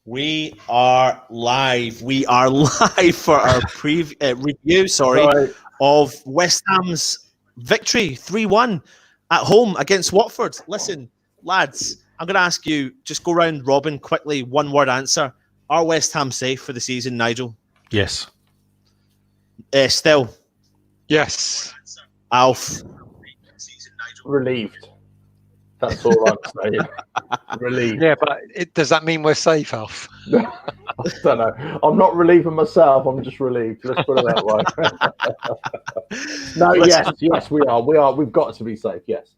We are live. We are live for our review, of West Ham's victory 3-1 at home against Watford. Listen, lads, I'm going to ask you, just go round robin quickly, one word answer. Are West Ham safe for the season, Nigel? Yes. Still? Yes. Alf? Relieved. That's all I'm saying. Relieved. Yeah, but does that mean we're safe, Alf? I don't know. I'm not relieving myself. I'm just relieved. Let's put it that way. No, yes, we are. We've got to be safe. Yes.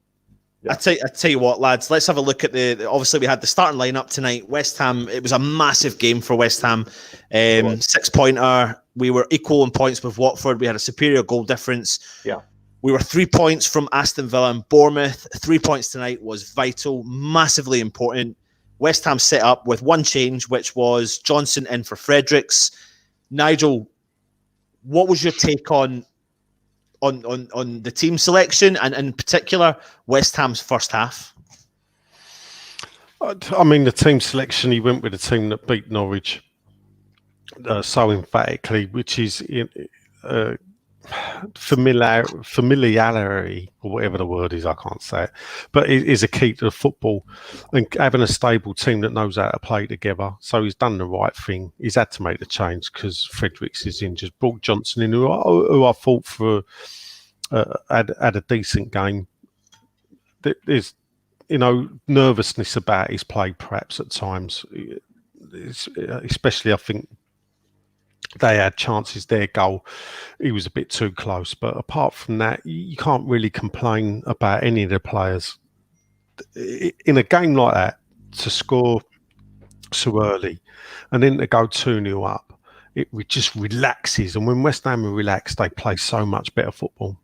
Yeah. I tell you what, lads. Let's have a look at obviously, we had the starting lineup tonight. West Ham. It was a massive game for West Ham. 6-pointer. We were equal in points with Watford. We had a superior goal difference. Yeah. We were 3 points from Aston Villa and Bournemouth. 3 points tonight was vital, massively important. West Ham set up with one change, which was Johnson in for Fredericks. Nigel, what was your take on the team selection and in particular West Ham's first half? I mean, the team selection, he went with a team that beat Norwich so emphatically, which is familiarity, or whatever the word is, I can't say it, but it is a key to football, and having a stable team that knows how to play together. So he's done the right thing. He's had to make the change because Fredericks is injured. Brought Johnson in, who I thought had a decent game. There's nervousness about his play perhaps at times, especially I think they had chances. Their goal, he was a bit too close. But apart from that, you can't really complain about any of the players. In a game like that, to score so early and then to go 2-0 up, it just relaxes. And when West Ham are relaxed, they play so much better football.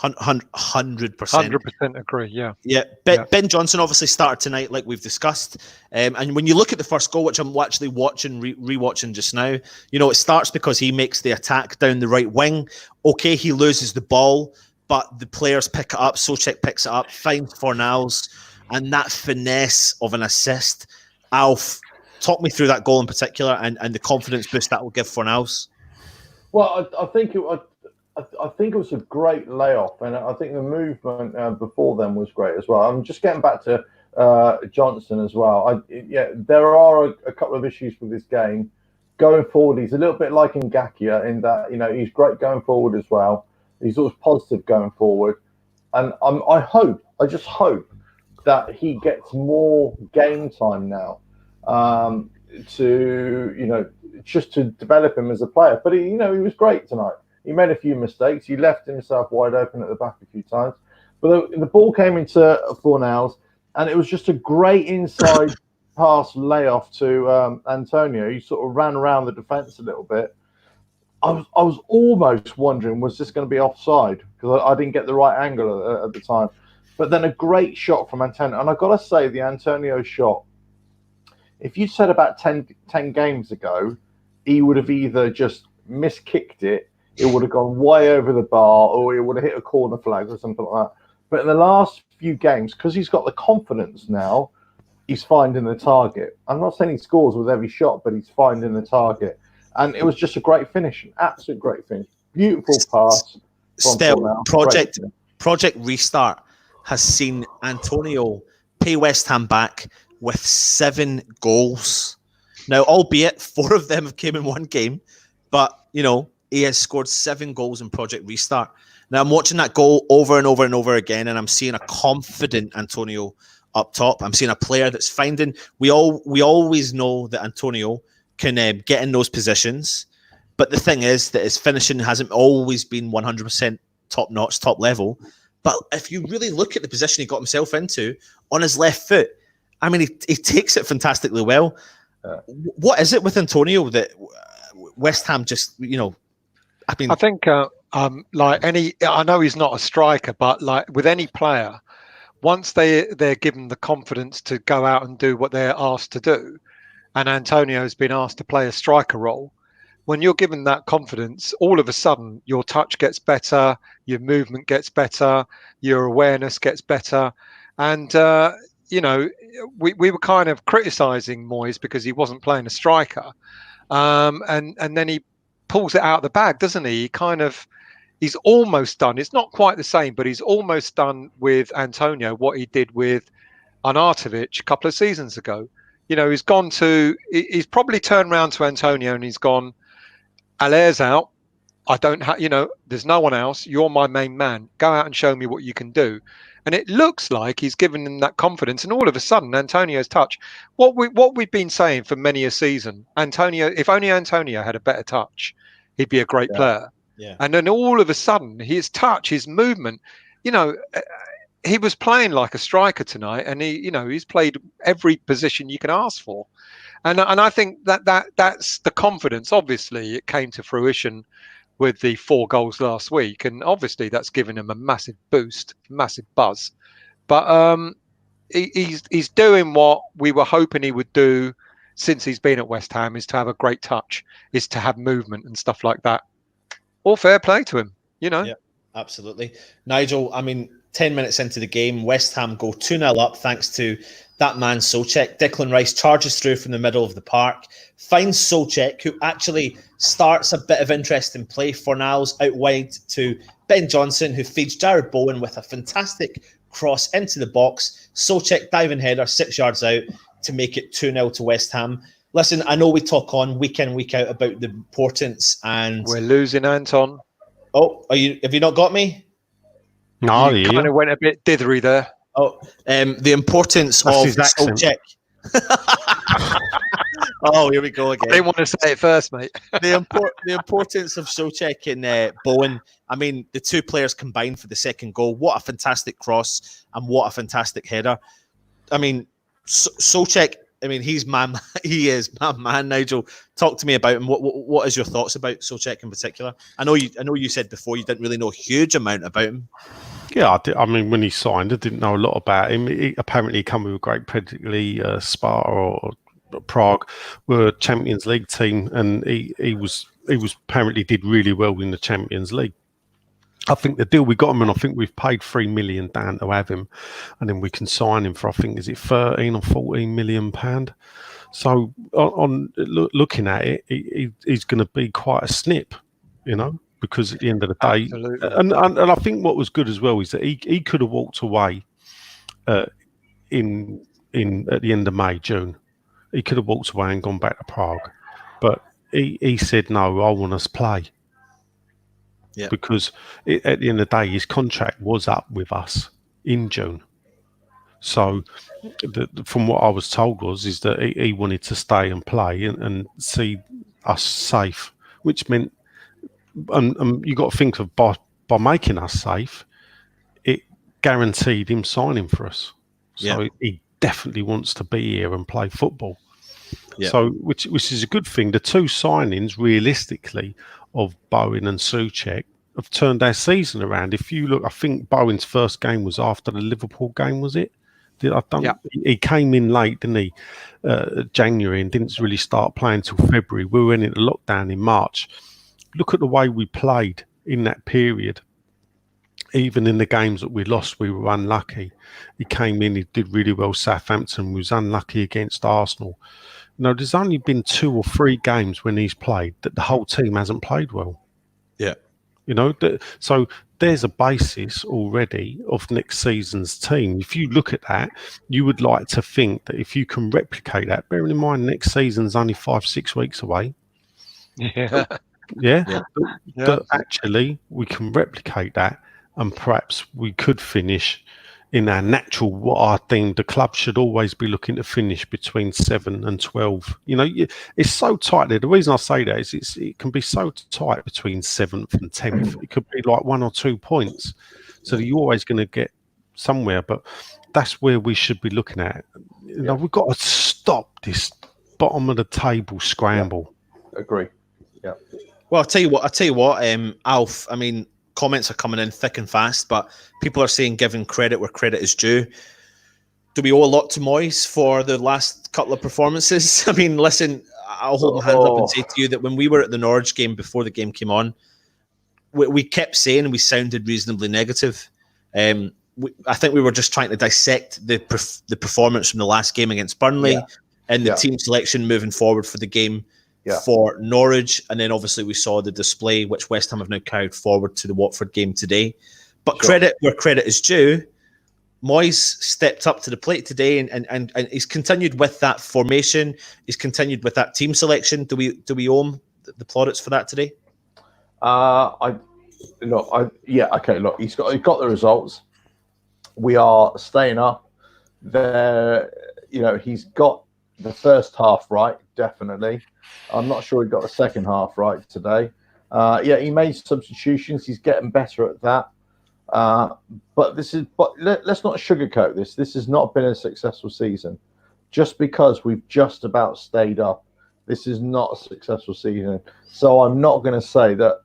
100%. 100% agree, yeah. Yeah, Ben Johnson obviously started tonight, like we've discussed. And when you look at the first goal, which I'm actually watching, rewatching just now, it starts because he makes the attack down the right wing. Okay, he loses the ball, but the players pick it up. Souček picks it up, finds Fornals, and that finesse of an assist. Alf, talk me through that goal in particular and the confidence boost that will give Fornals. Well, I think it was a great layoff, and I think the movement before then was great as well. I'm just getting back to Johnson as well. There are a couple of issues with this game. Going forward, he's a little bit like Ngakia in that he's great going forward as well. He's always positive going forward, and I just hope that he gets more game time now just to develop him as a player. But he was great tonight. He made a few mistakes. He left himself wide open at the back a few times. But the ball came into Fornals, and it was just a great inside pass layoff to Antonio. He sort of ran around the defence a little bit. I was almost wondering, was this going to be offside? Because I didn't get the right angle at the time. But then a great shot from Antonio. And I've got to say, the Antonio shot, if you said about 10 games ago, he would have either just miskicked it, it would have gone way over the bar, or he would have hit a corner flag or something like that. But in the last few games, because he's got the confidence now, he's finding the target. I'm not saying he scores with every shot, but he's finding the target. And it was just a great finish, an absolute great finish. Beautiful pass. Still, Project Restart has seen Antonio pay West Ham back with 7 goals. Now, albeit 4 of them came in one game, but, he has scored 7 goals in Project Restart. Now, I'm watching that goal over and over and over again, and I'm seeing a confident Antonio up top. I'm seeing a player that's finding... We always know that Antonio can get in those positions, but the thing is that his finishing hasn't always been 100% top-notch, top level. But if you really look at the position he got himself into on his left foot, I mean, he takes it fantastically well. What is it with Antonio that West Ham just, I think I know he's not a striker, but like with any player, once they're given the confidence to go out and do what they're asked to do, and Antonio's been asked to play a striker role, when you're given that confidence, all of a sudden your touch gets better, your movement gets better, your awareness gets better, and we were kind of criticising Moyes because he wasn't playing a striker, and then he pulls it out of the bag, doesn't he? He's almost done. It's not quite the same, but he's almost done with Antonio what he did with Arnautovic a couple of seasons ago. He's probably turned around to Antonio and he's gone, Aller's out. I don't have, there's no one else. You're my main man. Go out and show me what you can do. And it looks like he's given him that confidence. And all of a sudden, Antonio's touch, what we've been saying for many a season, if only Antonio had a better touch, he'd be a great player. Yeah. And then all of a sudden, his touch, his movement, he was playing like a striker tonight, and he's played every position you can ask for. And I think that's the confidence. Obviously, it came to fruition with the 4 goals last week, and obviously that's given him a massive boost, massive buzz. But he's doing what we were hoping he would do since he's been at West Ham, is to have a great touch, is to have movement and stuff like that. All fair play to him, Yeah, absolutely. Nigel, 10 minutes into the game, West Ham go 2-0 up thanks to that man Souček. Declan Rice charges through from the middle of the park, finds Souček, who actually starts a bit of interesting play. Fornals out wide to Ben Johnson, who feeds Jared Bowen with a fantastic cross into the box. Souček diving header 6 yards out to make it 2-0 to West Ham. Listen, I know we talk on week in, week out about the importance, and we're losing Anton. Oh, have you not got me? No, you kind of went a bit dithery there. Oh, the importance of Souček. Oh, here we go again. I didn't want to say it first, mate. the importance of Souček and Bowen. The 2 players combined for the second goal. What a fantastic cross and what a fantastic header. Souček. He's he is my man, Nigel. Talk to me about him. What is your thoughts about Souček in particular? I know you said before you didn't really know a huge amount about him. Yeah, when he signed, I didn't know a lot about him. He apparently come with a great pedigree. Sparta or Prague were a Champions League team, and he was apparently did really well in the Champions League. I think the deal we got him, and I think we've paid $3 million down to have him, and then we can sign him for, I think, is it 13 or 14 million pound? So on looking at it, he's going to be quite a snip, because at the end of the day, and I think what was good as well is that he could have walked away in at the end of May, June. He could have walked away and gone back to Prague, but he said no, I want us to play. Yeah. Because at the end of the day, his contract was up with us in June. So from what I was told is that he wanted to stay and play and see us safe, which meant, and you got to think of by making us safe, it guaranteed him signing for us. So he definitely wants to be here and play football. Yeah. So which is a good thing. The 2 signings, realistically, of Bowen and Souček have turned our season around. If you look, I think Bowen's first game was after the Liverpool game, was it? He came in late, didn't he? January, and didn't really start playing till February. We went into lockdown in March. Look at the way we played in that period. Even in the games that we lost, we were unlucky. He came in, he did really well. Southampton was unlucky against Arsenal. There's only been 2 or 3 games when he's played that the whole team hasn't played well. Yeah. So there's a basis already of next season's team. If you look at that, you would like to think that if you can replicate that, bearing in mind next season's only 5-6 weeks away. Yeah. That actually we can replicate that, and perhaps we could finish in our natural, what I think the club should always be looking to finish between 7 and 12. It's so tight there. The reason I say that is it can be so tight between 7th and 10th. It could be like 1 or 2 points. So you're always going to get somewhere, but that's where we should be looking at. We've got to stop this bottom of the table scramble. Yeah. Agree. Yeah. Well, I'll tell you what, Alf, comments are coming in thick and fast, but people are saying giving credit where credit is due. Do we owe a lot to Moyes for the last couple of performances? Listen, I'll hold my hand up and say to you that when we were at the Norwich game before the game came on, we kept saying we sounded reasonably negative. I think we were just trying to dissect the performance from the last game against Burnley and the team selection moving forward for the game for Norwich. And then obviously we saw the display, which West Ham have now carried forward to the Watford game today. But credit where credit is due. Moyes stepped up to the plate today and he's continued with that formation. He's continued with that team selection. Do we owe him the plaudits for that today? Look, he's got the results. We are staying up there. He's got the first half right, definitely. I'm not sure he got the second half right today. He made substitutions. He's getting better at that. But let's not sugarcoat this. This has not been a successful season. Just because we've just about stayed up, this is not a successful season. So I'm not going to say that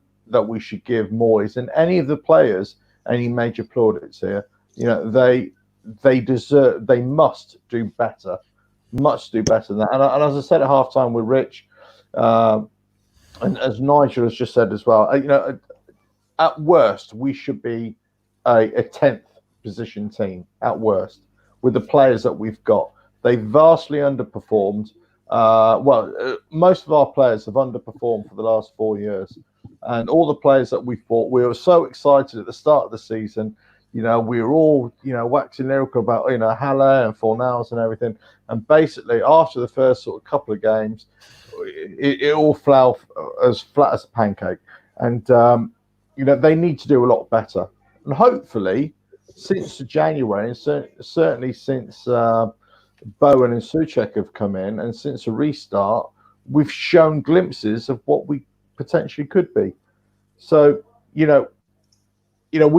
we should give Moyes and any of the players any major plaudits here. They must do better. Must do better than that. And as I said at halftime with Rich, and as Nigel has just said as well, at worst we should be a 10th position team at worst with the players that we've got. They vastly underperformed. Most of our players have underperformed for the last 4 years, and all the players that we bought, we were so excited at the start of the season. We were all, waxing lyrical about, Haller and Fornals and everything. And basically, after the first sort of couple of games, it all fell as flat as a pancake. And, they need to do a lot better. And hopefully, since January, and certainly since Bowen and Souček have come in, and since a restart, we've shown glimpses of what we potentially could be. So, we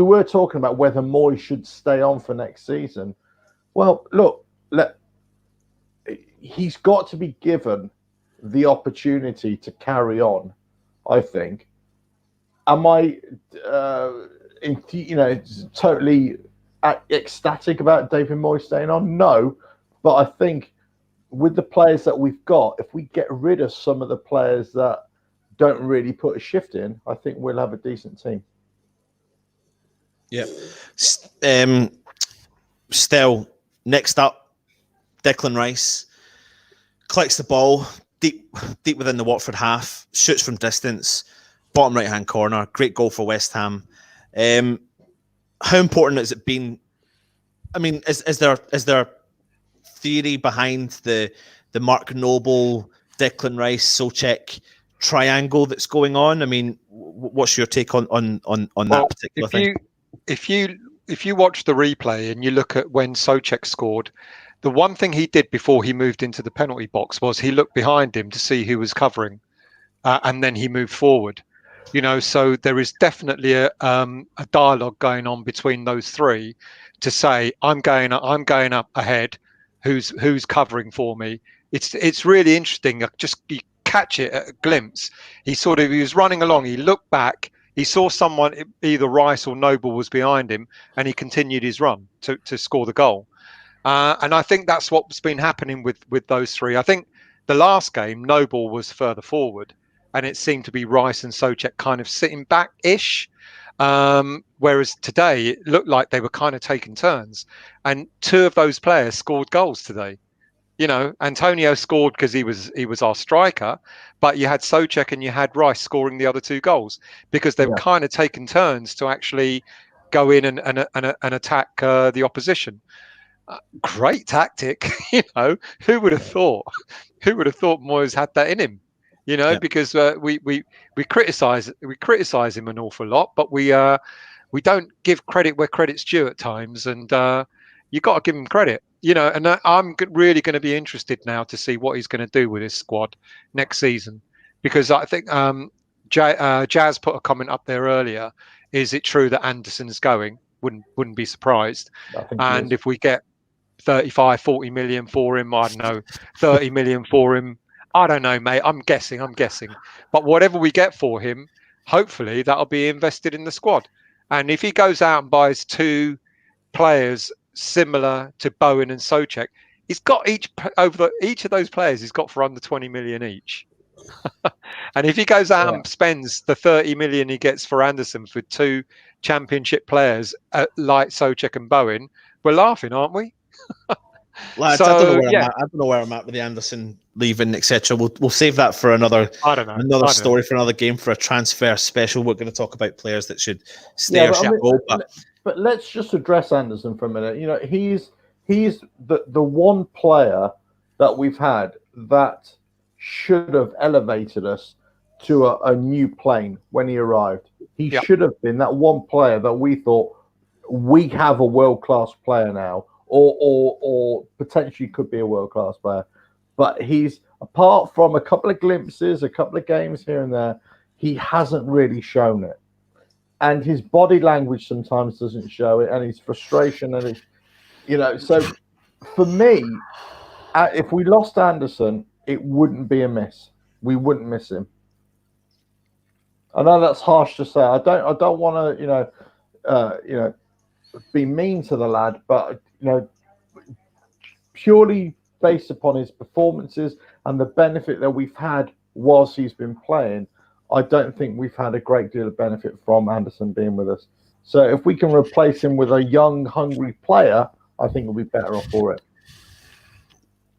were talking about whether Moyes should stay on for next season. Well, look, he's got to be given the opportunity to carry on, I think. Am I, totally ecstatic about David Moyes staying on? No, but I think with the players that we've got, if we get rid of some of the players that don't really put a shift in, I think we'll have a decent team. Yeah. Still, next up, Declan Rice collects the ball deep within the Watford half, shoots from distance, bottom right-hand corner. Great goal for West Ham. How important has it been? I mean, is there theory behind the Mark Noble, Declan Rice, Souček triangle that's going on? I mean, what's your take on that particular thing? If you watch the replay and you look at when Souček scored, the one thing he did before he moved into the penalty box was he looked behind him to see who was covering, and then he moved forward. So there is definitely a dialogue going on between those three to say, I'm going up ahead. Who's covering for me? It's really interesting. You catch it at a glimpse. He was running along. He looked back. He saw someone, either Rice or Noble, was behind him, and he continued his run to score the goal. And I think that's what's been happening with those three. I think the last game, Noble was further forward, and it seemed to be Rice and Souček kind of sitting back-ish. Whereas today, it looked like they were kind of taking turns. And two of those players scored goals today. Antonio scored because he was our striker, but you had Souček and you had Rice scoring the other two goals because they were kind of taking turns to actually go in and attack the opposition. Great tactic, Who would have thought? Who would have thought Moyes had that in him? Because we criticize him an awful lot, but we don't give credit where credit's due at times, and you got to give him credit. And I'm really going to be interested now to see what he's going to do with his squad next season, because I think Jazz put a comment up there earlier. Is it true that Anderson's going? Wouldn't be surprised. And if we get 35, 40 million for him, I don't know, 30 million for him, I don't know, mate. I'm guessing. But whatever we get for him, hopefully that'll be invested in the squad. And if he goes out and buys two players similar to Bowen and Souček, he's got each of those players he's got for under 20 million each. And if he goes out and spends the 30 million he gets for Anderson for two Championship players like Souček and Bowen, we're laughing, aren't we? Lads, I don't know where I'm at. I don't know where I'm at with the Anderson leaving, etc. We'll save that for another story for another game, for a transfer special. We're going to talk about players that should stay or should go. But let's just address Anderson for a minute. You know, he's the one player that we've had that should have elevated us to a new plane when he arrived. He should have been that one player that we thought, we have a world-class player now, or potentially could be a world-class player. But he's, apart from a couple of glimpses, a couple of games here and there, he hasn't really shown it. And his body language sometimes doesn't show it, and his frustration, and his, you know. So for me, if we lost Anderson, it wouldn't be a miss. We wouldn't miss him. I know that's harsh to say. I don't want to, be mean to the lad, but purely based upon his performances and the benefit that we've had whilst he's been playing, I don't think we've had a great deal of benefit from Anderson being with us. So if we can replace him with a young, hungry player, I think we'll be better off for it.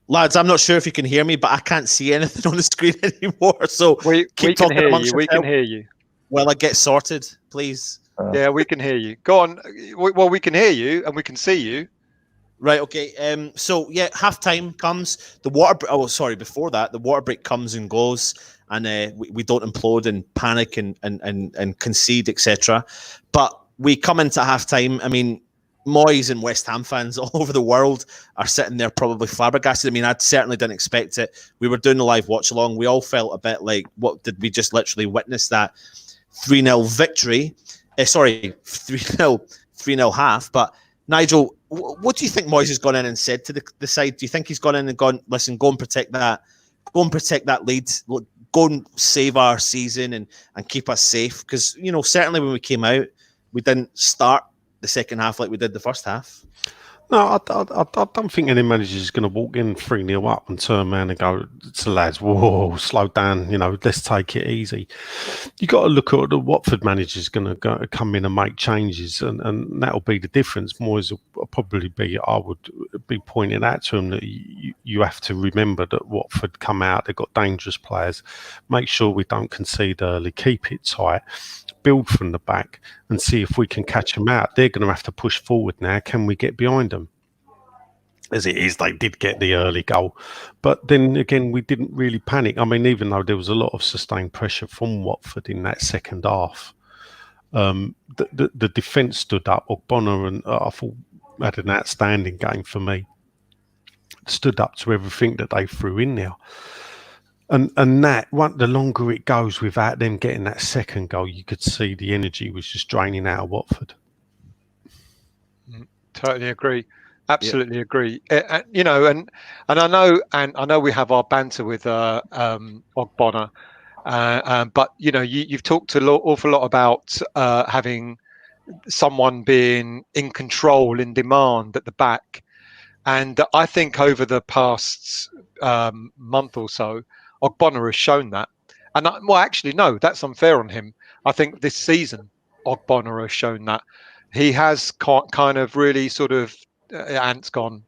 Lads, I'm not sure if you can hear me, but I can't see anything on the screen anymore. So we can hear you. We can hear you. Well, I get sorted, please. Yeah, we can hear you. Go on. Well, we can hear you and we can see you. Right. Okay. So yeah, half time comes. Before that, the water break comes and goes, and we don't implode and panic and concede, etc. But we come into half time. I mean, Moyes and West Ham fans all over the world are sitting there probably flabbergasted. I mean, I certainly didn't expect it. We were doing the live watch along. We all felt a bit like, what did we just literally witness? That 3-0 victory. 3-0 half. But Nigel, what do you think Moyes has gone in and said to the side? Do you think he's gone in and gone, listen, go and protect that lead, go and save our season and keep us safe? Because, certainly when we came out, we didn't start the second half like we did the first half. No, I don't think any manager is going to walk in 3-0 up and turn around and go to the lads, whoa, slow down, let's take it easy. You got to look at the Watford manager is going to come in and make changes, and that'll be the difference. Moyes will probably be, I would be pointing out to him that you have to remember that Watford come out, they've got dangerous players, make sure we don't concede early, keep it tight, build from the back and see if we can catch them out. They're going to have to push forward now. Can we get behind them? As it is, they did get the early goal. But then again, we didn't really panic. I mean, even though there was a lot of sustained pressure from Watford in that second half, the defence stood up. Ogbonna, and I thought, had an outstanding game for me. Stood up to everything that they threw in there. And the longer it goes without them getting that second goal, you could see the energy was just draining out of Watford. Totally agree. Absolutely agree. And I know we have our banter with Ogbonna, but you've talked an awful lot about having someone being in control, in demand at the back, and I think over the past month or so, Ogbonna has shown that. And actually, no, that's unfair on him. I think this season, Ogbonna has shown that. He has kind of really sort of, Ant's gone,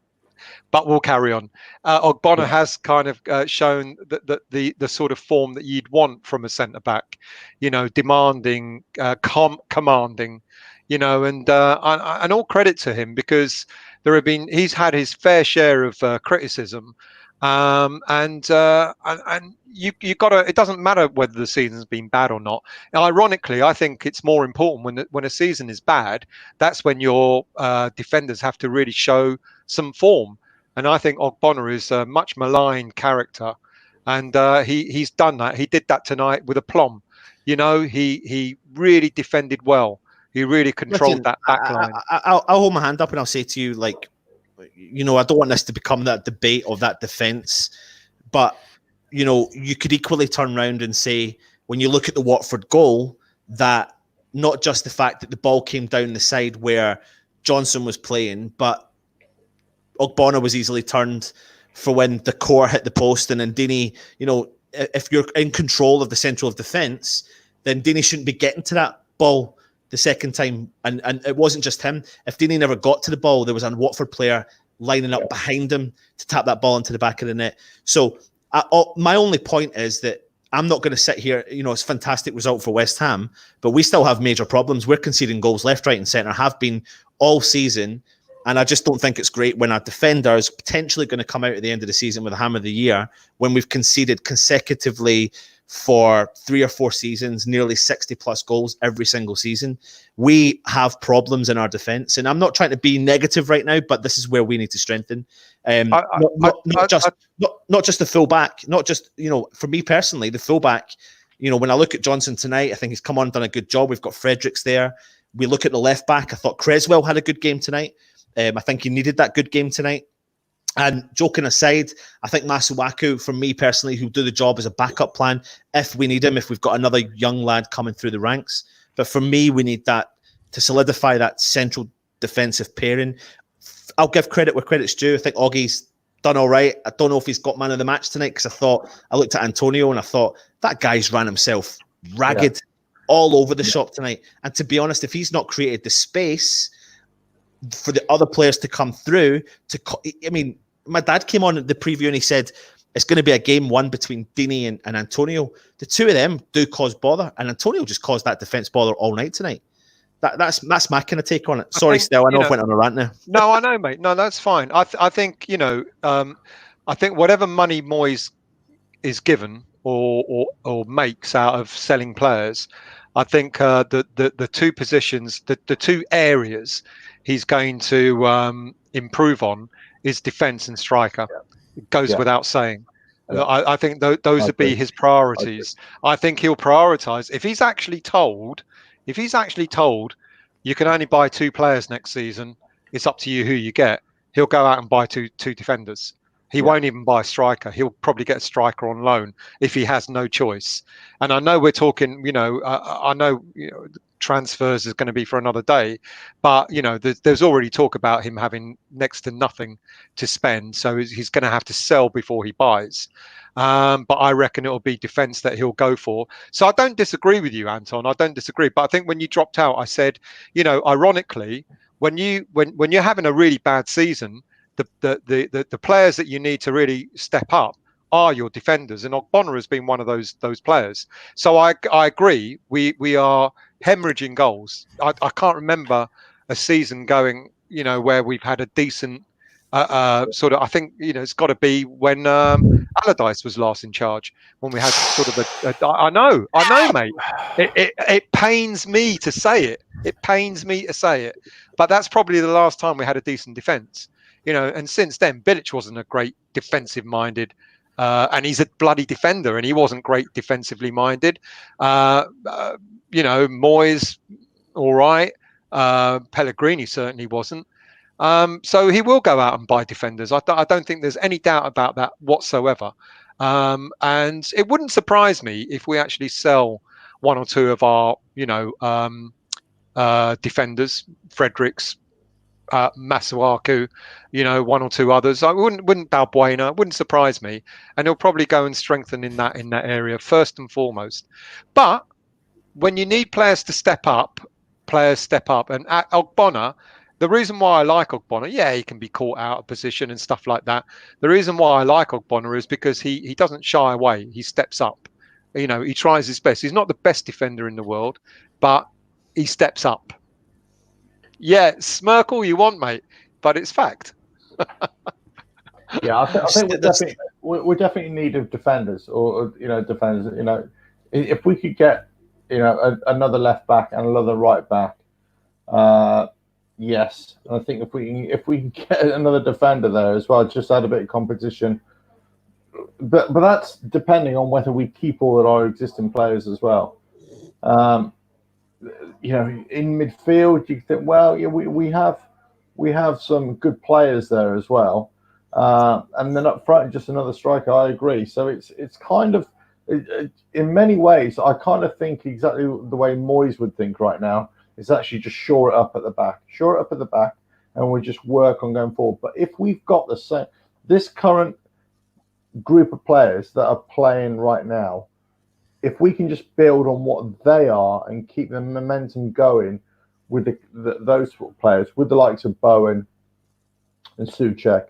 but we'll carry on. Ogbonna has kind of shown that the sort of form that you'd want from a centre-back, demanding, commanding, and all credit to him, because he's had his fair share of criticism. And you got to. It doesn't matter whether the season's been bad or not. And ironically, I think it's more important when a season is bad. That's when your defenders have to really show some form. And I think Ogbonna is a much maligned character, and he's done that. He did that tonight with aplomb. He really defended well. He really controlled that back line. I'll hold my hand up and I'll say to you, I don't want this to become that debate of that defence, but, you could equally turn around and say, when you look at the Watford goal, that not just the fact that the ball came down the side where Johnson was playing, but Ogbonna was easily turned for when the core hit the post, and then Deeney, if you're in control of the central of defence, then Deeney shouldn't be getting to that ball the second time, and it wasn't just him. If Deeney never got to the ball, there was a Watford player lining up behind him to tap that ball into the back of the net. So my only point is that I'm not going to sit here, it's a fantastic result for West Ham, but we still have major problems. We're conceding goals left, right and centre, have been all season. And I just don't think it's great when our defender is potentially going to come out at the end of the season with a hammer of the year when we've conceded consecutively for 3 or 4 seasons, nearly 60 plus goals every single season. We have problems in our defence. And I'm not trying to be negative right now, but this is where we need to strengthen. Not just the full back, not just, for me personally, the full back, when I look at Johnson tonight, I think he's come on and done a good job. We've got Fredericks there. We look at the left back. I thought Creswell had a good game tonight. I think he needed that good game tonight. And joking aside, I think Masuaku, for me personally, who'll do the job as a backup plan if we need him, if we've got another young lad coming through the ranks. But for me, we need that to solidify that central defensive pairing. I'll give credit where credit's due. I think Oggie's done all right. I don't know if he's got man of the match tonight because I looked at Antonio and I thought that guy's ran himself ragged all over the shop tonight. And to be honest, if he's not created the space for the other players to come through, my dad came on at the preview and he said it's going to be a game one between Deeney and Antonio. The two of them do cause bother, and Antonio just caused that defence bother all night tonight. That's my kind of take on it. Sorry, Stel, I know I went on a rant now. No, I know, mate. No, that's fine. I think I think whatever money Moyes is given or makes out of selling players, I think the two positions, the two areas he's going to improve on is defence and striker. It goes without saying. I think those would be his priorities. I think he'll prioritise if he's actually told you can only buy 2 players next season. It's up to you who you get. He'll go out and buy two defenders. He won't even buy a striker. He'll probably get a striker on loan if he has no choice. And I know we're talking, I know transfers is going to be for another day, but there's already talk about him having next to nothing to spend, so he's going to have to sell before he buys. But I reckon it'll be defence that he'll go for. So I don't disagree with you, Anton. I don't disagree. But I think when you dropped out, I said, ironically, when you're having a really bad season, the players that you need to really step up are your defenders, and Ogbonna has been one of those players. So I agree. We are hemorrhaging goals. I can't remember a season going, where we've had a decent sort of. I think it's got to be when Allardyce was last in charge, when we had sort of I know, mate. It pains me to say it. It pains me to say it, but that's probably the last time we had a decent defence. And since then, Bilic wasn't a great defensive-minded, and he's a bloody defender, and he wasn't great defensively minded. Moyes, all right. Pellegrini certainly wasn't. So he will go out and buy defenders. I don't think there's any doubt about that whatsoever. And it wouldn't surprise me if we actually sell 1 or 2 of our, defenders, Fredericks, Masuaku, 1 or 2 others. I wouldn't Balbuena. It wouldn't surprise me, and he'll probably go and strengthen in that area first and foremost. But when you need players to step up, and at Ogbonna, the reason why I like Ogbonna, he can be caught out of position and stuff like that. The reason why I like Ogbonna is because he doesn't shy away. He steps up. He tries his best. He's not the best defender in the world, but he steps up. Yeah, smirk all you want, mate, but it's fact. I think we definitely need defenders, or defenders. If we could get another left back and another right back, yes. And I think if we can get another defender there as well, just add a bit of competition. But that's depending on whether we keep all of our existing players as well. In midfield, you think, we have some good players there as well, and then up front, just another striker. I agree. So it's kind of, in many ways, I kind of think exactly the way Moyes would think right now. Is actually just shore it up at the back, and we just work on going forward. But if we've got this current group of players that are playing right now, if we can just build on what they are and keep the momentum going with those sort of players, with the likes of Bowen and Souček,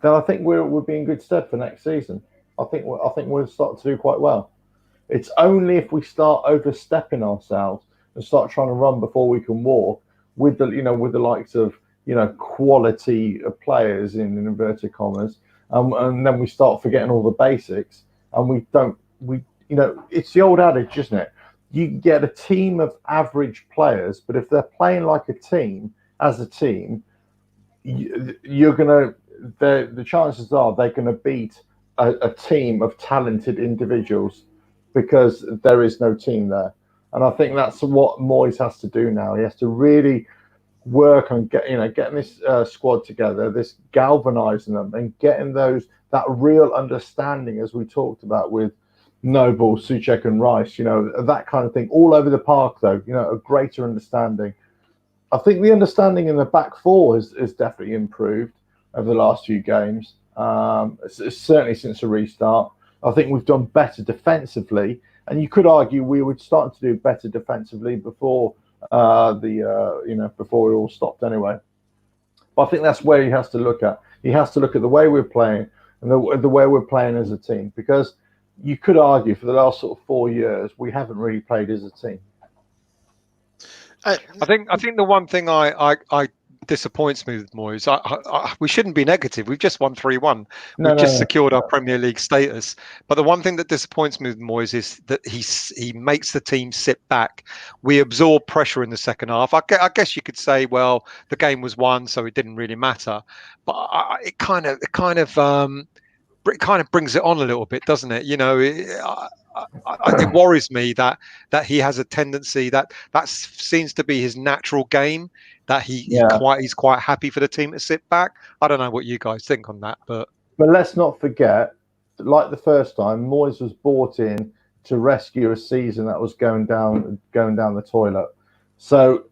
then I think we'll be in good stead for next season. I think we'll start to do quite well. It's only if we start overstepping ourselves and start trying to run before we can walk with the likes of quality players in inverted commas, and then we start forgetting all the basics, and it's the old adage, isn't it? You get a team of average players, but if they're playing like a team, as a team, the chances are they're going to beat a team of talented individuals, because there is no team there. And I think that's what Moyes has to do now. He has to really work on getting this squad together, this galvanizing them, and getting that real understanding, as we talked about with Noble, Souček, and Rice. That kind of thing all over the park, though. A greater understanding. I think the understanding in the back four has definitely improved over the last few games. Certainly since the restart. I think we've done better defensively, and you could argue we were starting to do better defensively before before it all stopped anyway. But I think that's where he has to look at. He has to look at the way we're playing and the way we're playing as a team, because you could argue for the last sort of 4 years we haven't really played as a team. I think the one thing I disappoints me with Moyes. We shouldn't be negative. We've just won 3-1. We've just secured our Premier League status. But the one thing that disappoints me with Moyes is that he makes the team sit back. We absorb pressure in the second half. I guess you could say, well, the game was won, so it didn't really matter. But it kind of brings it on a little bit, doesn't it? It worries me that he has a tendency that seems to be his natural game, that he's quite happy for the team to sit back. I don't know what you guys think on that, but let's not forget, like the first time, Moyes was brought in to rescue a season that was going down the toilet. So,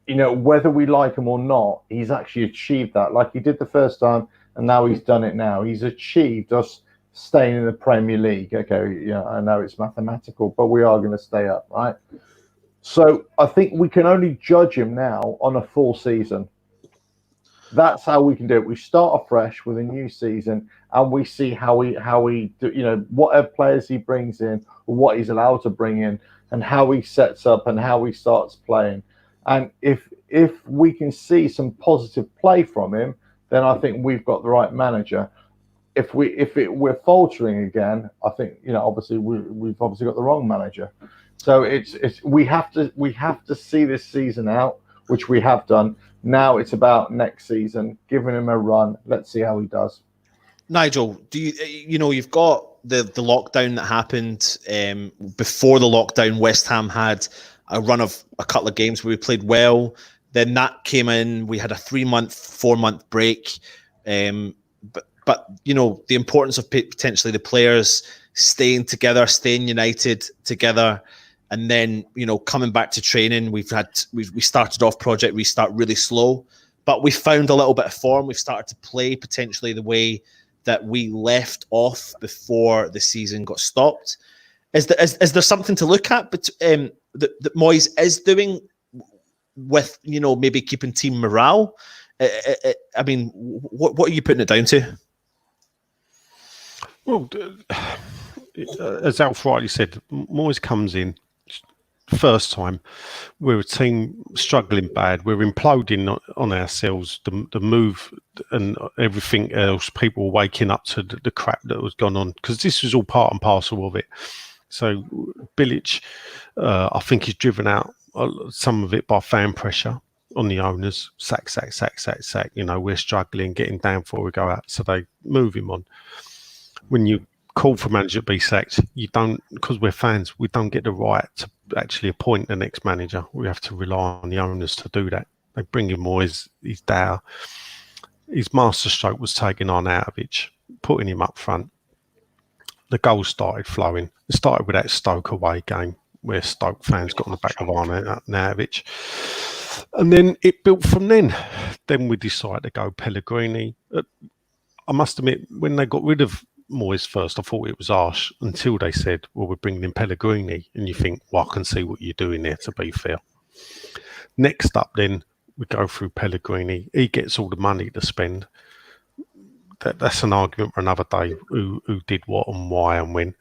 whether we like him or not, he's actually achieved that, like he did the first time, and now he's done it now. He's achieved us staying in the Premier League. Okay, I know it's mathematical, but we are going to stay up, right? So I think we can only judge him now on a full season. That's how we can do it. We start afresh with a new season, and we see how we do, whatever players he brings in, or what he's allowed to bring in, and how he sets up and how he starts playing. And if we can see some positive play from him, then I think we've got the right manager. If we're faltering again, I think obviously we've got the wrong manager. So we have to see this season out, which we have done. Now it's about next season, giving him a run. Let's see how he does. Nigel, do you've got the lockdown that happened before the lockdown? West Ham had a run of a couple of games where we played well. Then that came in. We had a 4-month break. But the importance of potentially the players staying together, staying united together, and then coming back to training. We started off Project Restart really slow, but we found a little bit of form. We've started to play potentially the way that we left off before the season got stopped. Is there something to look at? But that Moyes is doing with maybe keeping team morale. I mean, what are you putting it down to? Well, as Alf rightly said, Moyes comes in first time. We're a team struggling bad. We're imploding on ourselves. The move and everything else. People were waking up to the crap that was gone on, because this was all part and parcel of it. So Bilic, I think, he's driven out some of it by fan pressure on the owners. Sack. We're struggling, getting down before we go out, so they move him on. When you call for manager to be sacked, you don't, because we're fans, we don't get the right to actually appoint the next manager. We have to rely on the owners to do that. They bring in Moyes, he's there. His masterstroke was taking on Arnautovic, putting him up front. The goals started flowing. It started with that Stoke away game where Stoke fans got on the back of Arnautovic. And then it built from then. Then we decided to go Pellegrini. I must admit, when they got rid of Moyes first, I thought it was harsh until they said, well, we're bringing in Pellegrini. And you think, well, I can see what you're doing there, to be fair. Next up, then, we go through Pellegrini. He gets all the money to spend. That's an argument for another day, who did what and why and when.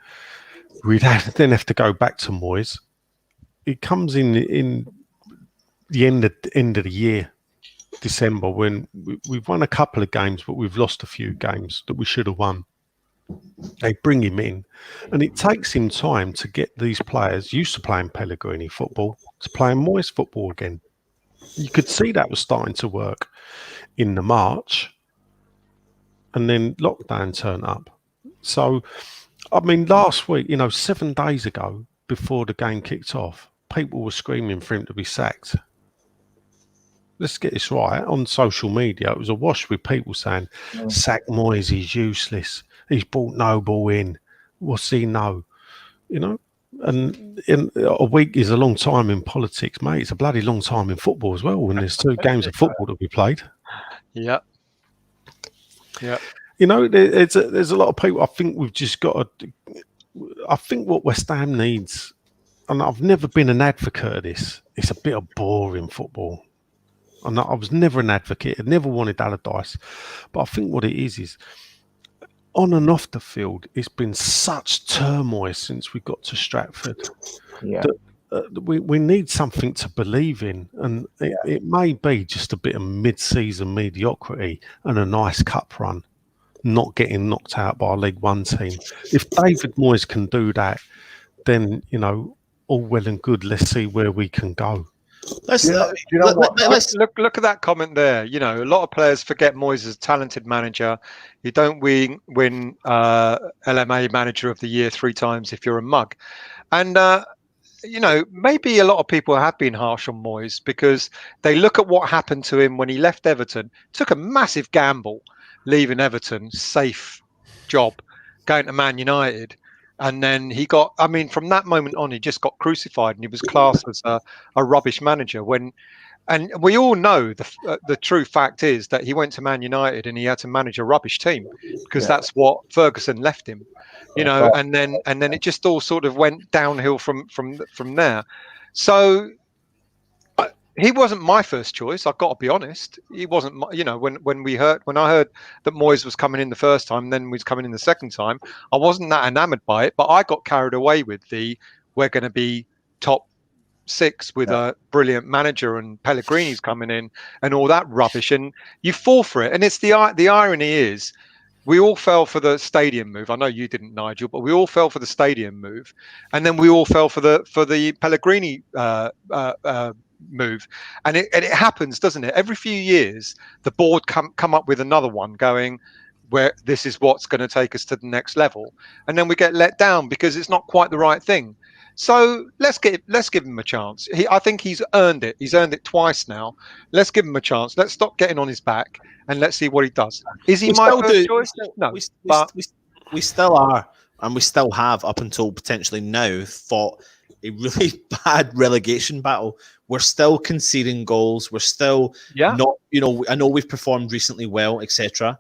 We'd then have to go back to Moyes. It comes in the end of the year, December, when we've won a couple of games, but we've lost a few games that we should have won. They bring him in, and it takes him time to get these players used to playing Pellegrini football to playing Moyes football again. You could see that was starting to work in the March, and then lockdown turned up. So, I mean, last week, 7 days ago, before the game kicked off, people were screaming for him to be sacked. Let's get this right. On social media, it was awash with people saying, sack Moyes, he's useless. He's brought no ball in. What's he know? And a week is a long time in politics, mate. It's a bloody long time in football as well, when there's 2 games of football to be played. Yeah. There's a lot of people. I think we've just got to. I think what West Ham needs, and I've never been an advocate of this, it's a bit of boring football. And I was never an advocate. I never wanted Allardyce. But I think what it is on and off the field, it's been such turmoil since we got to Stratford. Yeah. That, we need something to believe in. And it may be just a bit of mid-season mediocrity and a nice cup run, not getting knocked out by a League One team. If David Moyes can do that, then, all well and good. Let's see where we can go. Look at that comment there. A lot of players forget Moyes is a talented manager. You don't win LMA Manager of the Year 3 times if you're a mug. And maybe a lot of people have been harsh on Moyes because they look at what happened to him when he left Everton. Took a massive gamble leaving Everton, safe job, going to Man United. And then from that moment on, he just got crucified, and he was classed as a rubbish manager. And we all know the true fact is that he went to Man United and he had to manage a rubbish team because that's what Ferguson left him, and then it just all sort of went downhill from there. So he wasn't my first choice. I've got to be honest. He wasn't. When I heard that Moyes was coming in the first time, then was coming in the second time, I wasn't that enamoured by it. But I got carried away with we're going to be top 6 with a brilliant manager and Pellegrini's coming in and all that rubbish, and you fall for it. And it's the irony is, we all fell for the stadium move. I know you didn't, Nigel, but we all fell for the stadium move, and then we all fell for the Pellegrini move, and it happens, doesn't it? Every few years, the board come up with another one, going where this is what's going to take us to the next level, and then we get let down because it's not quite the right thing. So let's give him a chance. I think he's earned it. He's earned it twice now. Let's give him a chance. Let's stop getting on his back and let's see what he does. Is he my first choice? No, we still are, and we still have up until potentially now fought a really bad relegation battle. We're still conceding goals. We're still not, I know we've performed recently well, etc.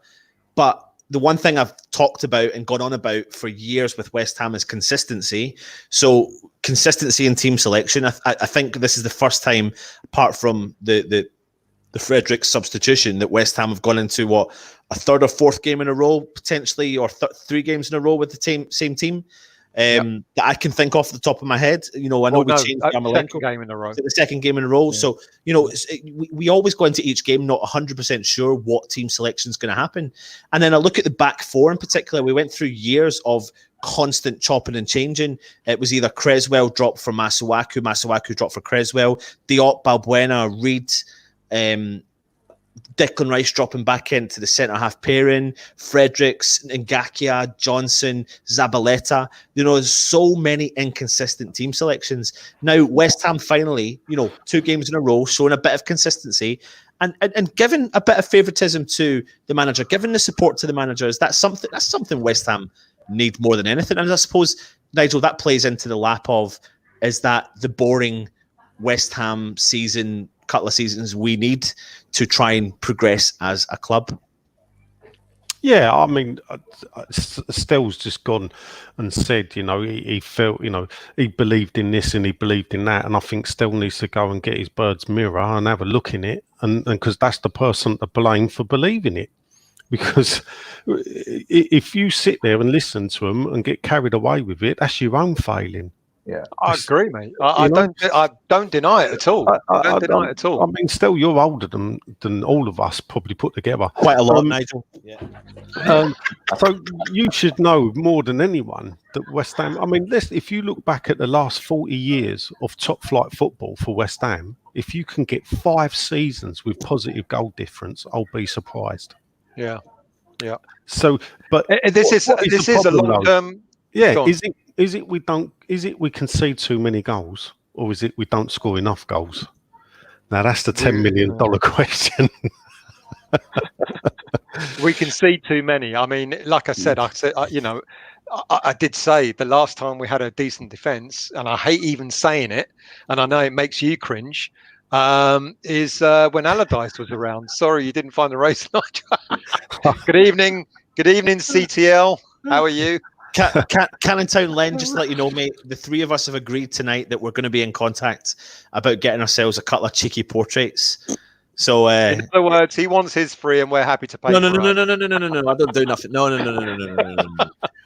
But the one thing I've talked about and gone on about for years with West Ham is consistency. So consistency in team selection. I think this is the first time, apart from the Fredericks substitution, that West Ham have gone into a 3rd or 4th game in a row, potentially, or 3 games in a row with the same team. That I can think off the top of my head. We changed Yarmolenko. Game in a row. The second game in a row. Yeah. So, we always go into each game not 100% sure what team selection is going to happen. And then I look at the back 4 in particular. We went through years of constant chopping and changing. It was either Creswell dropped for Masuaku dropped for Creswell, Diop, Balbuena, Reed, Declan Rice dropping back into the centre-half pairing, Fredericks, Ngakia, Johnson, Zabaleta. There's so many inconsistent team selections. Now, West Ham finally, 2 games in a row, showing a bit of consistency and giving a bit of favouritism to the manager, giving the support to the manager. That's something West Ham need more than anything. And I suppose, Nigel, that plays into the lap of, is that the boring West Ham couple of seasons we need to try and progress as a club? Yeah, I mean, Stell's just gone and said, he felt, he believed in this and he believed in that. And I think Stell needs to go and get his bird's mirror and have a look in it. And because that's the person to blame for believing it. Because if you sit there and listen to them and get carried away with it, that's your own failing. Yeah, I agree, mate. I don't deny it at all. I don't deny it at all. I mean, still, you're older than all of us probably put together. Quite a lot, Nigel. Yeah. So you should know more than anyone that West Ham. I mean, if you look back at the last 40 years of top flight football for West Ham, if you can get 5 seasons with positive goal difference, I'll be surprised. Yeah. So, but this is a long term. Yeah, is it we concede too many goals, or is it we don't score enough goals? Now that's the $10 million question. We concede too many. I mean, like I said, I did say the last time we had a decent defence, and I hate even saying it, and I know it makes you cringe, is when Allardyce was around. Sorry, you didn't find the race, Nigel. Good evening, CTL. How are you? Canning Len, just to let you know, mate, the 3 of us have agreed tonight that we're going to be in contact about getting ourselves a couple of cheeky portraits. So, in other words, he wants his free, and we're happy to pay. No. I don't do nothing. No.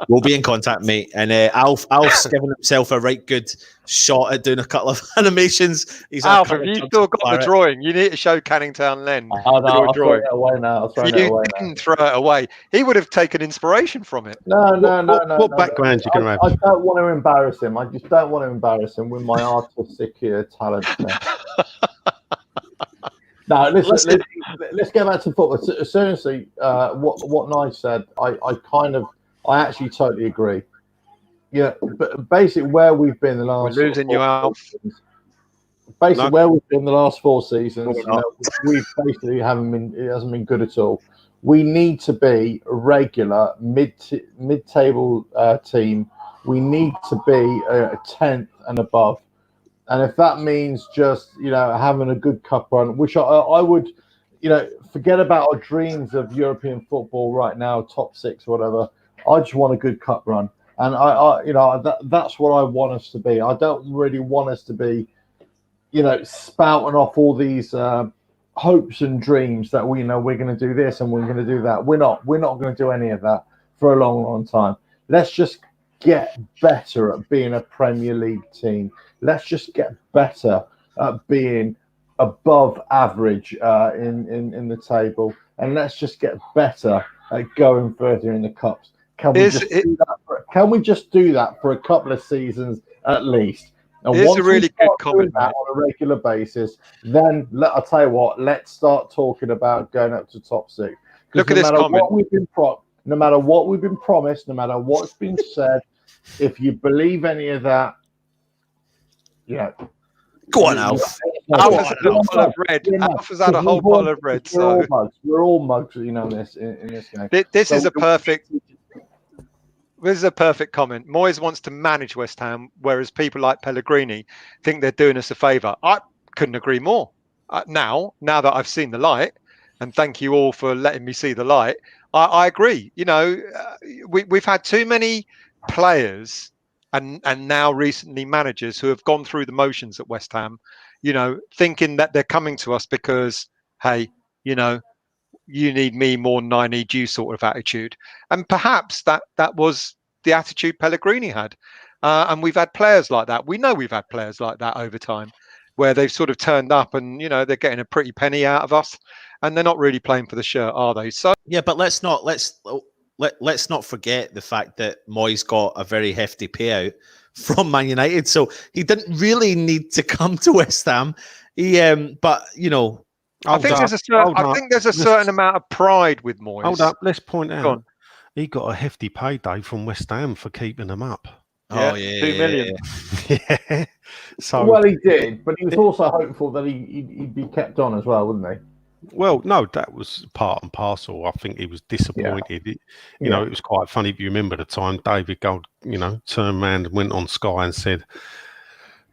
We'll be in contact, mate. And Alf's given himself a right good shot at doing a couple of animations. Alf, have you still got the drawing? You need to show Cannington Len. I'll throw it away now. You didn't throw it away. He would have taken inspiration from it. No. What background you going to have? I don't want to embarrass him. I just don't want to embarrass him with my artistic talent. No, let's get back to football. Seriously, what Nige said, I actually totally agree. Yeah, but basically where we've been the last. We're losing you out. Where we've been the last 4 seasons, we've basically it hasn't been good at all. We need to be a regular mid-table team. We need to be a 10th and above. And if that means just, having a good cup run, which I would, forget about our dreams of European football right now, top 6 or whatever. I just want a good cup run. And that's what I want us to be. I don't really want us to be, spouting off all these hopes and dreams that we're going to do this and we're going to do that. We're not going to do any of that for a long, long time. Let's just get better at being a Premier League team. Let's just get better at being above average in the table, and let's just get better at going further in the cups. Can we just do that for a couple of seasons at least? And here's a really good comment on a regular basis. Then I'll tell you what. Let's start talking about going up to top 6. Look at this comment. No matter what we've been promised, no matter what's been said, if you believe any of that, go on, Alf. Alf has had a whole pile of red. Alf has had a whole pile of red. We're all mugs, in this game. This is a perfect comment. Moyes wants to manage West Ham, whereas people like Pellegrini think they're doing us a favour. I couldn't agree more. Now that I've seen the light, and thank you all for letting me see the light, I agree. We've had too many players and now recently managers who have gone through the motions at West Ham, thinking that they're coming to us because, hey, you need me more than I need you sort of attitude. And perhaps that was the attitude Pellegrini had. And we've had players like that. We know we've had players like that over time where they've sort of turned up and, they're getting a pretty penny out of us and they're not really playing for the shirt, are they? So yeah, but let's not forget the fact that Moyes got a very hefty payout from Man United, so he didn't really need to come to West Ham. But I think there's a certain amount of pride with Moyes. Hold up, let's point out he got a hefty payday from West Ham for keeping them up. Oh yeah, 2 million. Yeah. So well, he did, but he was also hopeful that he'd be kept on as well, wouldn't he? Well, no, that was part and parcel. I think he was disappointed. Yeah. It was quite funny if you remember the time David Gold, turned around and went on Sky and said,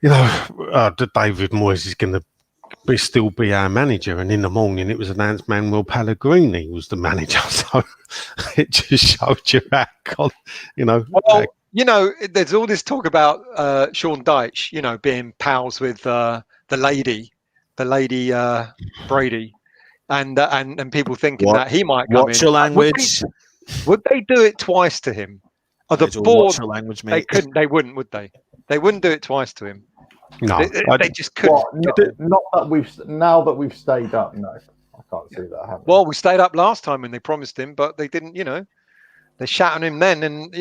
that David Moyes is going to but still be our manager. And in the morning, it was announced Manuel Pellegrini was the manager. So it just showed you how, there's all this talk about Sean Dyche, being pals with the lady Brady, and people thinking that he might come in. Watch your language. Would they do it twice to him? Or the Nigel, board? watch your language, mate. They couldn't. They wouldn't, would they? They wouldn't do it twice to him. No, they just couldn't. Not that now that we've stayed up. No, I can't see that happening. Well, we stayed up last time and they promised him, but they didn't. They shat on him then, and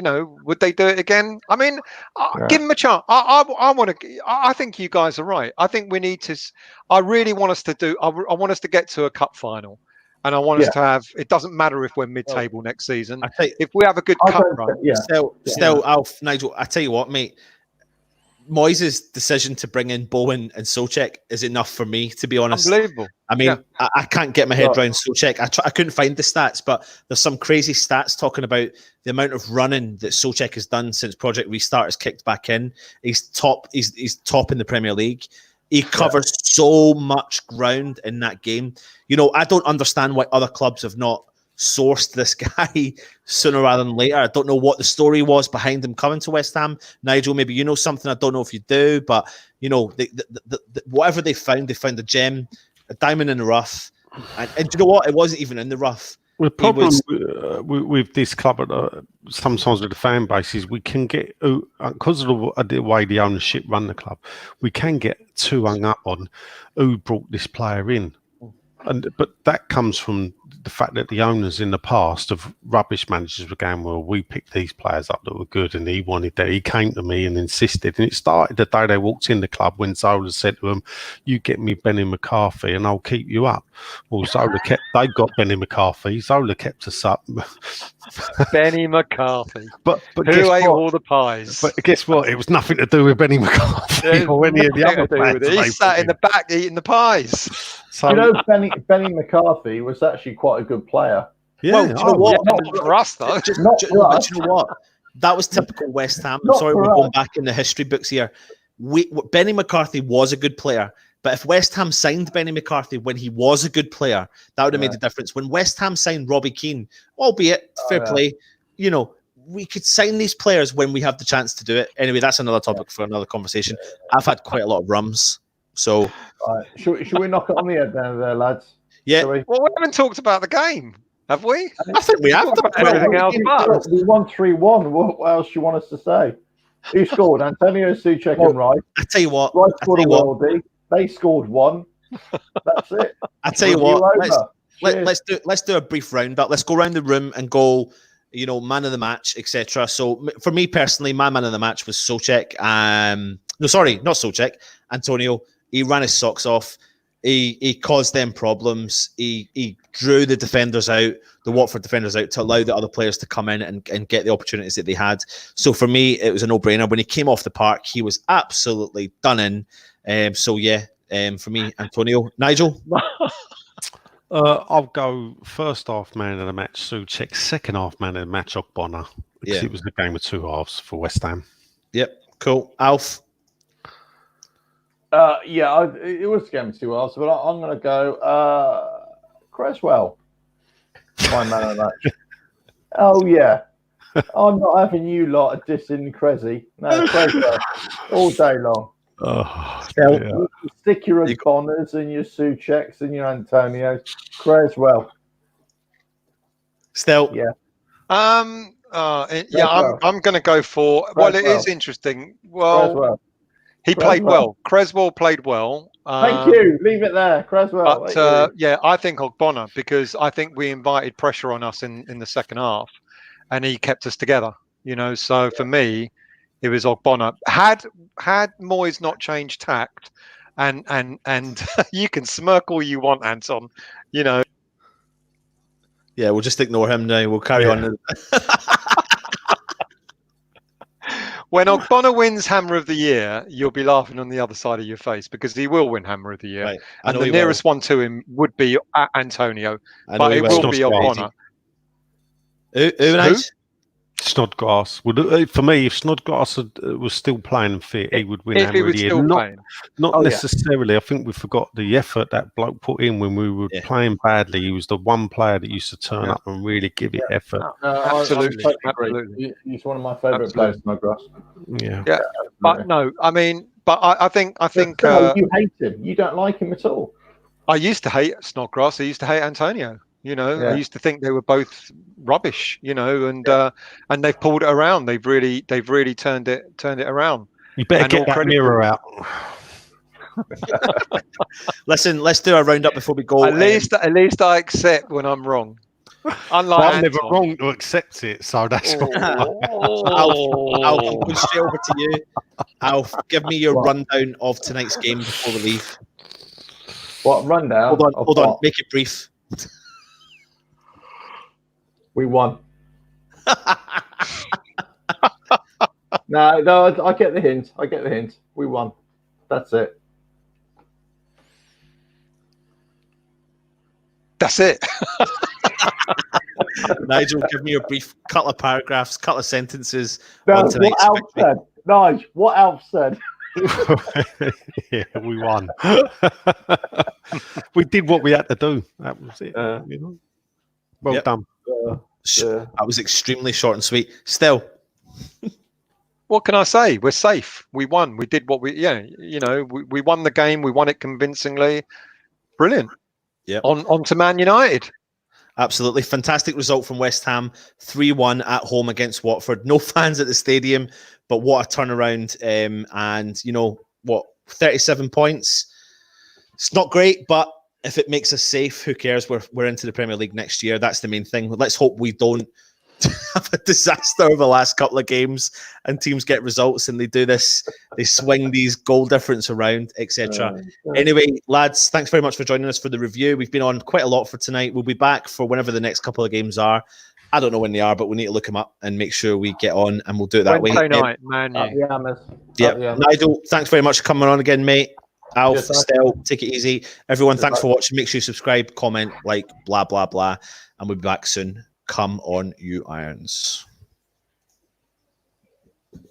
would they do it again? I mean, give him a chance. I want to. I think you guys are right. I think we need to. I really want us to do. I want us to get to a cup final, and I want us to have. It doesn't matter if we're mid-table next season. If we have a good cup run, still, Alf, Nigel. I tell you what, mate. Moyes' decision to bring in Bowen and Souček is enough for me, to be honest. Unbelievable. I mean, I can't get my head around Souček. I couldn't find the stats, but there's some crazy stats talking about the amount of running that Souček has done since Project Restart has kicked back in. He's top in the Premier League. He covers so much ground in that game. I don't understand why other clubs have not sourced this guy sooner rather than later. I don't know what the story was behind him coming to West Ham. Nigel, maybe you know something. I don't know if you do, but whatever they found a gem, a diamond in the rough. And you know what? It wasn't even in the rough. Well, the problem with this club, sometimes with the fan base, is we can get, because of the way the ownership run the club, we can get too hung up on who brought this player in. But that comes from the fact that the owners in the past of rubbish managers were going, well, we picked these players up that were good, and he wanted that. He came to me and insisted, and it started the day they walked in the club when Zola said to them, "You get me Benny McCarthy, and I'll keep you up." Well, they got Benny McCarthy. Zola kept us up. Benny McCarthy, but who ate all the pies? But guess what? It was nothing to do with Benny McCarthy or any of the other players. He sat in the back eating the pies. So, Benny McCarthy was actually quite a good player. Yeah, well, do you know what? Not for us, though. Do you know what? That was typical West Ham. I'm sorry, we're going back in the history books here. Benny McCarthy was a good player, but if West Ham signed Benny McCarthy when he was a good player, that would have made a difference. When West Ham signed Robbie Keane, albeit fair play, we could sign these players when we have the chance to do it. Anyway, that's another topic for another conversation. I've had quite a lot of rums. So, should we knock it on the head there, lads? Yeah. Well, we haven't talked about the game, have we? I think we have. Everything else, we won 3-1. What else do you want us to say? Who scored? Antonio, Souček, and Rice. I tell you what. Rice scored a worldie. They scored one. That's it. I tell you what. Let's do a brief roundup. Let's go around the room and go. Man of the match, etc. So for me personally, my man of the match was Souček. No, sorry, not Souček. Antonio. He ran his socks off. He caused them problems. He drew the defenders out, the Watford defenders out, to allow the other players to come in and get the opportunities that they had. So for me, it was a no-brainer. When he came off the park, he was absolutely done in. For me, Antonio. Nigel? I'll go first half man of the match, Souček. Second half man of the match, Ogbonna. Because it was a game of two halves for West Ham. Yep, cool. Alf? It was a game of two halves, but I'm going to go Cresswell. My man of the match. Oh, yeah. I'm not having you lot of dissing Cressy. No, Cresswell. All day long. You stick your O'Connors and your Součeks and your Antonios. Cresswell. Still. Yeah. I'm going to go for... Cresswell. Well, it is interesting. Well... Cresswell. He played well. Cresswell played well. Thank you. Leave it there, Cresswell. But I think Ogbonna, because I think we invited pressure on us in the second half, and he kept us together. So for me, it was Ogbonna. Had Moyes not changed tact, and you can smirk all you want, Anton. Yeah, we'll just ignore him now. We'll carry on. When Ogbonna wins Hammer of the Year, you'll be laughing on the other side of your face, because he will win Hammer of the Year. Right. And the nearest one to him would be Antonio, but it will be Ogbonna. Who? Snodgrass would, for me, if Snodgrass was still playing fit, he would win. If he was still playing, not necessarily. I think we forgot the effort that bloke put in when we were playing badly. He was the one player that used to turn up and really give it effort. Absolutely. He's one of my favourite players, Snodgrass. Yeah. But no, I mean, but I think you hate him. You don't like him at all. I used to hate Snodgrass. I used to hate Antonio. I used to think they were both rubbish. And they've pulled it around. They've really turned it around. You better get that mirror out. Listen, let's do a roundup before we go. At least I accept when I'm wrong. Unlike I'm never wrong to accept it, so that's I'll go straight over to you. Alf, give me your rundown of tonight's game before we leave. What rundown? Hold on. Make it brief. We won. No, I get the hint. We won. That's it. That's it. Nigel, give me a brief couple of paragraphs, couple of sentences. No, what Alf said. Nigel, what Alf said. Yeah, we won. We did what we had to do. That was it. Well done. That was extremely short and sweet. Still, what can I say? We're safe. We won. We did what we won the game. We won it convincingly. Brilliant. Yeah. On to Man United. Absolutely fantastic result from West Ham, 3-1 at home against Watford. No fans at the stadium, but what a turnaround! And 37 points. It's not great, but if it makes us safe, who cares? We're into the Premier League next year. That's the main thing. Let's hope we don't have a disaster over the last couple of games and teams get results and they do this. They swing these goal difference around, etc. Anyway, lads, thanks very much for joining us for the review. We've been on quite a lot for tonight. We'll be back for whenever the next couple of games are. I don't know when they are, but we need to look them up and make sure we get on, and we'll do it that Wednesday way. night, Man U. Yeah. Nigel, thanks very much for coming on again, mate. Alf, Stel, take it easy. Everyone, thanks for watching. Make sure you subscribe, comment, like, blah, blah, blah. And we'll be back soon. Come on, you Irons.